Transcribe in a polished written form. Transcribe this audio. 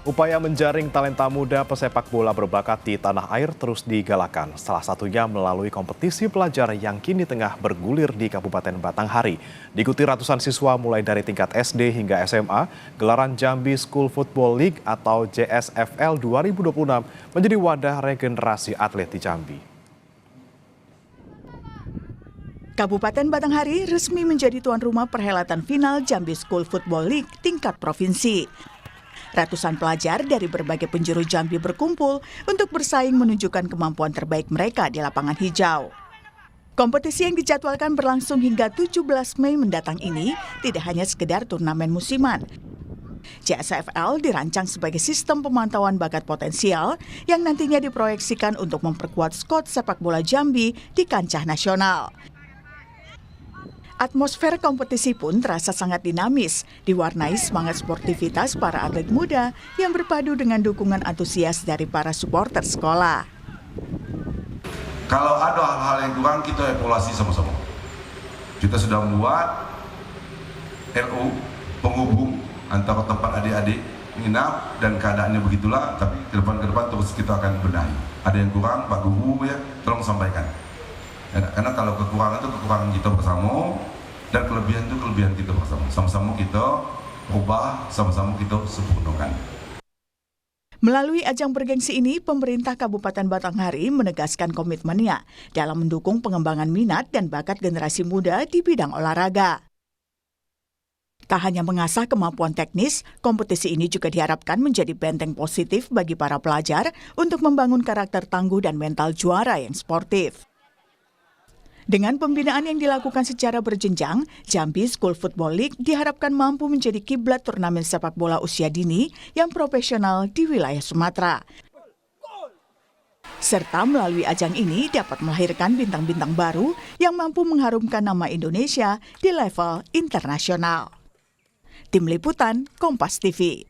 Upaya menjaring talenta muda pesepak bola berbakat di tanah air terus digalakan. Salah satunya melalui kompetisi pelajar yang kini tengah bergulir di Kabupaten Batanghari. Diikuti ratusan siswa mulai dari tingkat SD hingga SMA, gelaran Jambi School Football League atau JSFL 2026 menjadi wadah regenerasi atlet di Jambi. Kabupaten Batanghari resmi menjadi tuan rumah perhelatan final Jambi School Football League tingkat provinsi. Ratusan pelajar dari berbagai penjuru Jambi berkumpul untuk bersaing menunjukkan kemampuan terbaik mereka di lapangan hijau. Kompetisi yang dijadwalkan berlangsung hingga 17 Mei mendatang ini tidak hanya sekedar turnamen musiman. JSFL dirancang sebagai sistem pemantauan bakat potensial yang nantinya diproyeksikan untuk memperkuat skuad sepak bola Jambi di kancah nasional. Atmosfer kompetisi pun terasa sangat dinamis, diwarnai semangat sportivitas para atlet muda yang berpadu dengan dukungan antusias dari para supporter sekolah. Kalau ada hal-hal yang kurang, kita evaluasi sama-sama. Kita sudah membuat RU penghubung antara tempat adik-adik nginap dan keadaannya begitulah, tapi ke depan terus kita akan benahi. Ada yang kurang, Pak Guru ya, tolong sampaikan. Karena kalau kekurangan itu kekurangan kita bersama dan kelebihan itu kelebihan kita bersama. Sama-sama kita ubah, sama-sama kita sempurnakan. Melalui ajang bergengsi ini, pemerintah Kabupaten Batanghari menegaskan komitmennya dalam mendukung pengembangan minat dan bakat generasi muda di bidang olahraga. Tak hanya mengasah kemampuan teknis, kompetisi ini juga diharapkan menjadi benteng positif bagi para pelajar untuk membangun karakter tangguh dan mental juara yang sportif. Dengan pembinaan yang dilakukan secara berjenjang, Jambi School Football League diharapkan mampu menjadi kiblat turnamen sepak bola usia dini yang profesional di wilayah Sumatera. Serta melalui ajang ini dapat melahirkan bintang-bintang baru yang mampu mengharumkan nama Indonesia di level internasional. Tim Liputan, Kompas TV.